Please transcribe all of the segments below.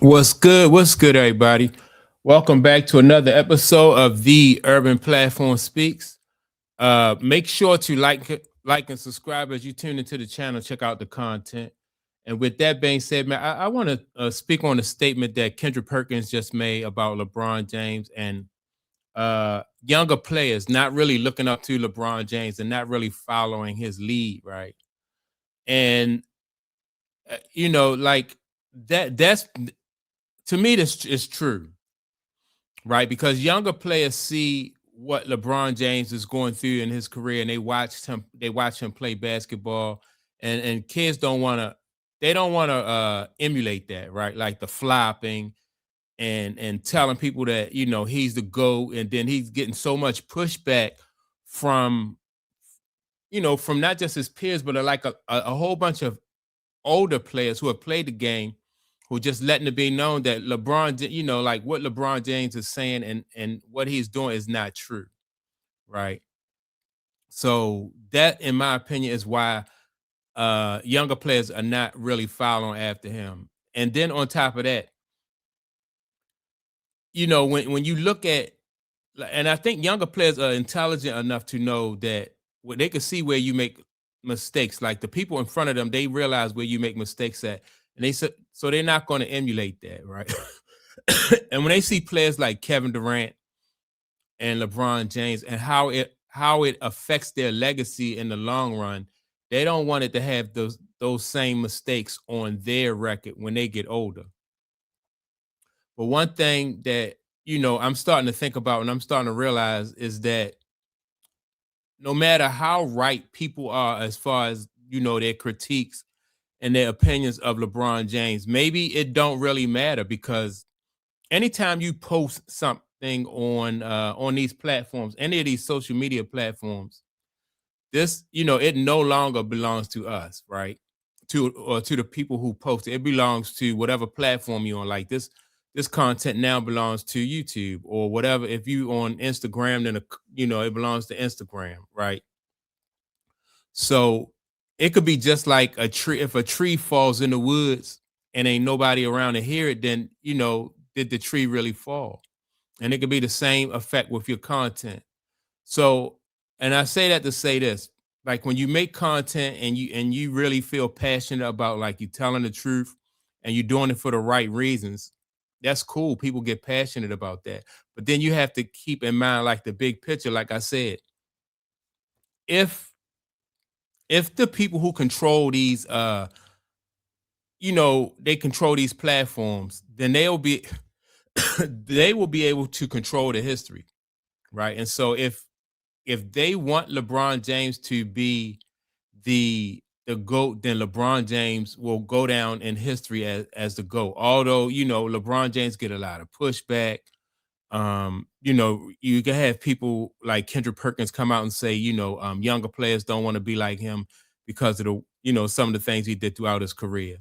What's good? What's good, everybody? Welcome back to another episode of the Urban Platform Speaks. Make sure to like and subscribe as you tune into the channel. Check out the content. And with that being said, man, I want to speak on a statement that Kendrick Perkins just made about LeBron James and younger players not really looking up to LeBron James and not really following his lead, right? And like that's to me, this is true, right? Because younger players see what LeBron James is going through in his career, and they watch him play basketball, and kids don't want to emulate that, right? Like the flopping and telling people that he's the GOAT, and then he's getting so much pushback from from not just his peers, but like a whole bunch of older players who have played the game, who just letting it be known that like what LeBron James is saying and what he's doing is not true, right? So that, in my opinion, is why younger players are not really following after him. And then on top of that, when you look at, and I think younger players are intelligent enough to know that they can see where you make mistakes. Like the people in front of them, they realize where you make mistakes at, and so they're not going to emulate that, right? And when they see players like Kevin Durant and LeBron James and how it affects their legacy in the long run, they don't want it to have those same mistakes on their record when they get older. But one thing that I'm starting to think about and I'm starting to realize is that no matter how right people are as far as their critiques and their opinions of LeBron James, maybe it don't really matter, because anytime you post something on these platforms, any of these social media platforms, this it no longer belongs to us, right? To the people who post it. It belongs to whatever platform you're on. Like this content now belongs to YouTube or whatever. If you on Instagram, then it belongs to Instagram, right? So it could be just like a tree. If a tree falls in the woods and ain't nobody around to hear it, then did the tree really fall? And it could be the same effect with your content. So, and I say that to say this: like when you make content and you really feel passionate about, like, you telling the truth and you're doing it for the right reasons, that's cool. People get passionate about that. But then you have to keep in mind, like, the big picture. Like I said, if the people who control these they control these platforms, then they'll be they will be able to control the history, right? And so if they want LeBron James to be the GOAT, then LeBron James will go down in history as the GOAT. Although, LeBron James get a lot of pushback. You can have people like Kendrick Perkins come out and say, younger players don't want to be like him because of the, some of the things he did throughout his career.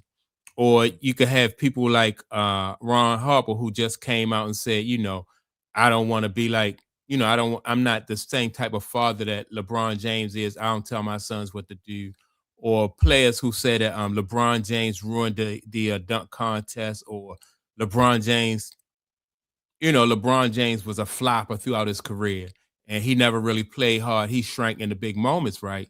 Or you could have people like Ron Harper, who just came out and said, I don't want to be like, I'm not the same type of father that LeBron James is. I don't tell my sons what to do. Or players who said that LeBron James ruined the dunk contest, or LeBron James, LeBron James was a flopper throughout his career and he never really played hard. He shrank in the big moments, right?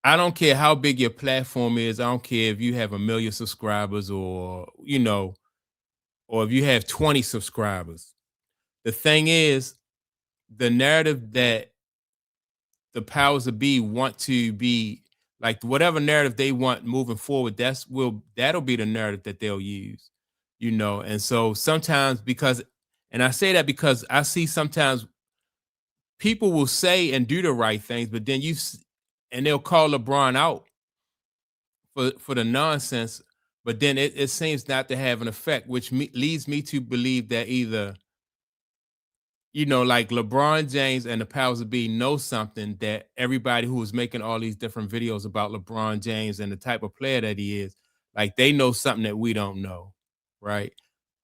I don't care how big your platform is. I don't care if you have 1 million subscribers or if you have 20 subscribers. The thing is, the narrative that the powers that be want to be, like, whatever narrative they want moving forward, that'll be the narrative that they'll use, And so sometimes, and I say that because I see sometimes people will say and do the right things, but then and they'll call LeBron out for the nonsense, but then it seems not to have an effect, which leads me to believe that either like LeBron James and the powers that be know something that everybody who is making all these different videos about LeBron James and the type of player that he is, like, they know something that we don't know, right?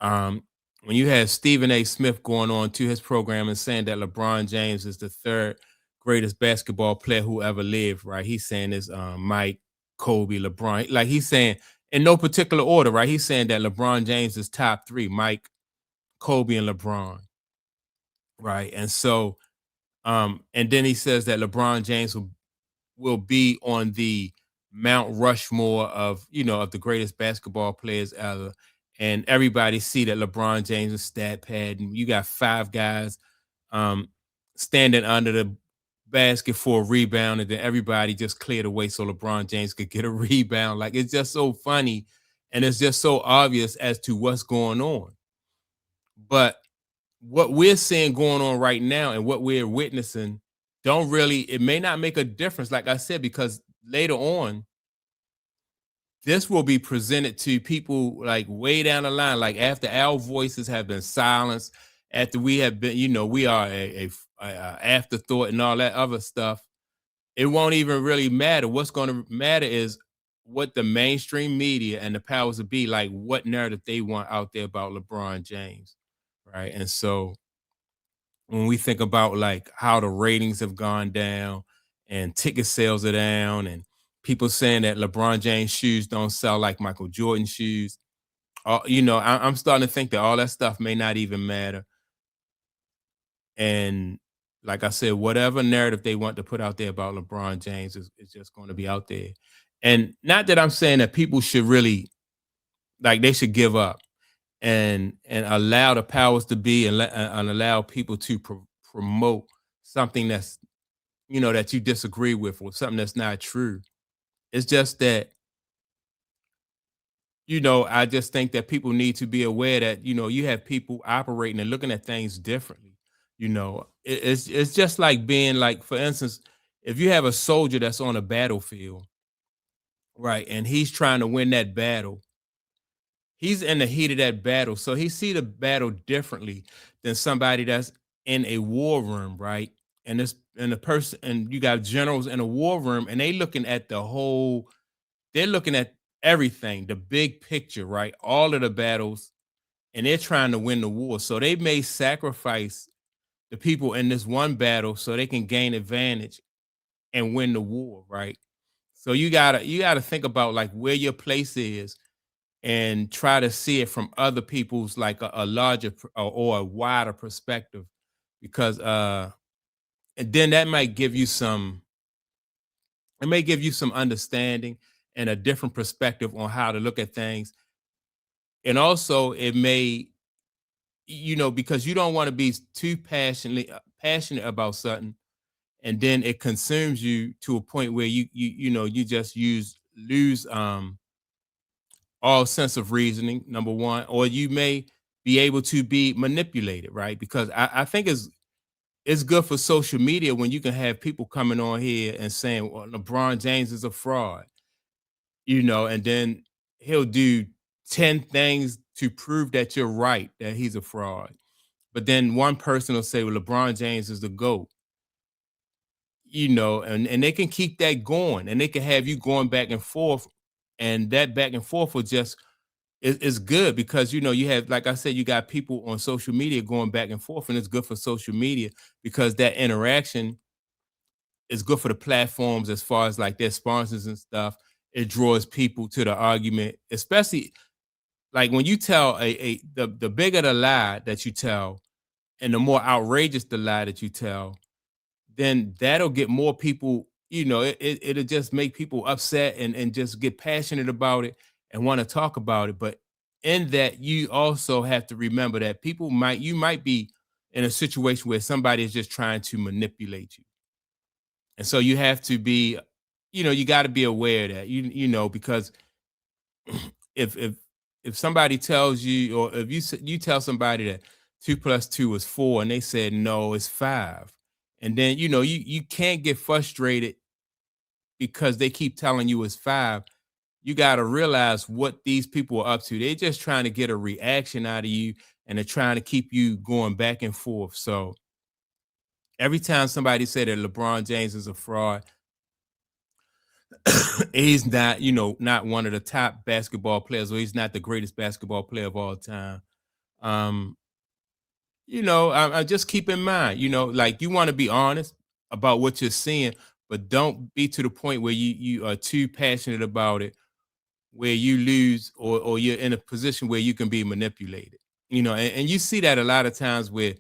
Um, when you have Stephen A. Smith going on to his program and saying that LeBron James is the third greatest basketball player who ever lived, right? He's saying this Mike, Kobe, LeBron. Like, he's saying in no particular order, right? He's saying that LeBron James is top three, Mike, Kobe, and LeBron, right? And so, and then he says that LeBron James will be on the Mount Rushmore of, of the greatest basketball players ever. And everybody see that LeBron James is stat pad, and you got five guys um, standing under the basket for a rebound, and then everybody just cleared away so LeBron James could get a rebound. Like, it's just so funny, and it's just so obvious as to what's going on. But what we're seeing going on right now and what we're witnessing don't really, it may not make a difference, like I said, because later on, this will be presented to people like way down the line, like after our voices have been silenced, after we have been, we are a afterthought and all that other stuff. It won't even really matter. What's going to matter is what the mainstream media and the powers that be, like, what narrative they want out there about LeBron James, right? And so when we think about like how the ratings have gone down and ticket sales are down and people saying that LeBron James shoes don't sell like Michael Jordan shoes, I'm starting to think that all that stuff may not even matter. And like I said, whatever narrative they want to put out there about LeBron James is just going to be out there. And not that I'm saying that people should really, like, they should give up and allow the powers to be and allow people to promote something that's, that you disagree with or something that's not true. It's just that, I just think that people need to be aware that, you have people operating and looking at things differently. It's just like being like, for instance, if you have a soldier that's on a battlefield, right, and he's trying to win that battle, he's in the heat of that battle, so he see the battle differently than somebody that's in a war room, right? And the person, and you got generals in a war room, and they're looking at everything, the big picture, right? All of the battles, and they're trying to win the war. So they may sacrifice the people in this one battle so they can gain advantage and win the war, right? So you gotta think about like where your place is and try to see it from other people's like a larger or a wider perspective, because and then that might give you some, it may give you some understanding and a different perspective on how to look at things. And also it may, because you don't want to be too passionate about something, and then it consumes you to a point where you just lose all sense of reasoning, number one, or you may be able to be manipulated, right? Because I think it's good for social media when you can have people coming on here and saying, well, LeBron James is a fraud, and then he'll do 10 things to prove that you're right, that he's a fraud. But then one person will say, well, LeBron James is the GOAT, and they can keep that going, and they can have you going back and forth. And that back and forth will just is good because you have, like I said, you got people on social media going back and forth, and it's good for social media because that interaction is good for the platforms as far as like their sponsors and stuff. It draws people to the argument, especially like when you tell the bigger the lie that you tell and the more outrageous the lie that you tell, then that'll get more people, it'll just make people upset and just get passionate about it and want to talk about it. But in that, you also have to remember that you might be in a situation where somebody is just trying to manipulate you. And so you have to be, you got to be aware of that, because if if if somebody tells you, or if you tell somebody that 2 plus 2 is 4 and they said no, it's 5, and then you can't get frustrated because they keep telling you it's 5. You got to realize what these people are up to. They're just trying to get a reaction out of you, and they're trying to keep you going back and forth. So every time somebody said that LeBron James is a fraud, he's not, not one of the top basketball players, or he's not the greatest basketball player of all time. Um, I just keep in mind, like, you want to be honest about what you're seeing, but don't be to the point where you are too passionate about it, where you lose or you're in a position where you can be manipulated. And you see that a lot of times where,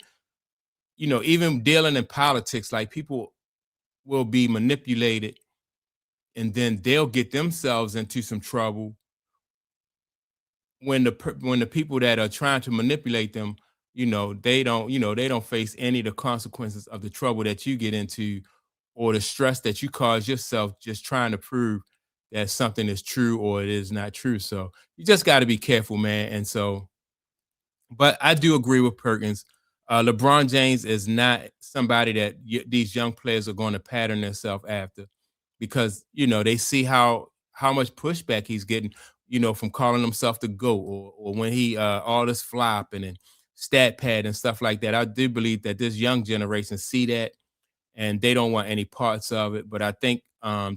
even dealing in politics, like people will be manipulated and then they'll get themselves into some trouble when the people that are trying to manipulate them, they don't face any of the consequences of the trouble that you get into or the stress that you cause yourself just trying to prove that something is true or it is not true. So you just got to be careful, man. And so, but I do agree with Perkins. LeBron James is not somebody that these young players are going to pattern themselves after, because they see how much pushback he's getting, from calling himself the GOAT, or when he all this flopping and stat pad and stuff like that. I do believe that this young generation see that and they don't want any parts of it. But I think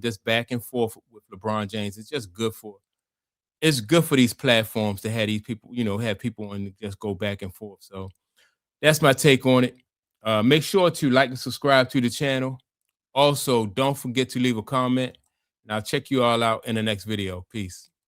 this back and forth with LeBron James is just good for it's good for these platforms to have these people, have people and just go back and forth. So that's my take on it. Make sure to like and subscribe to the channel. Also, don't forget to leave a comment, and I'll check you all out in the next video. Peace.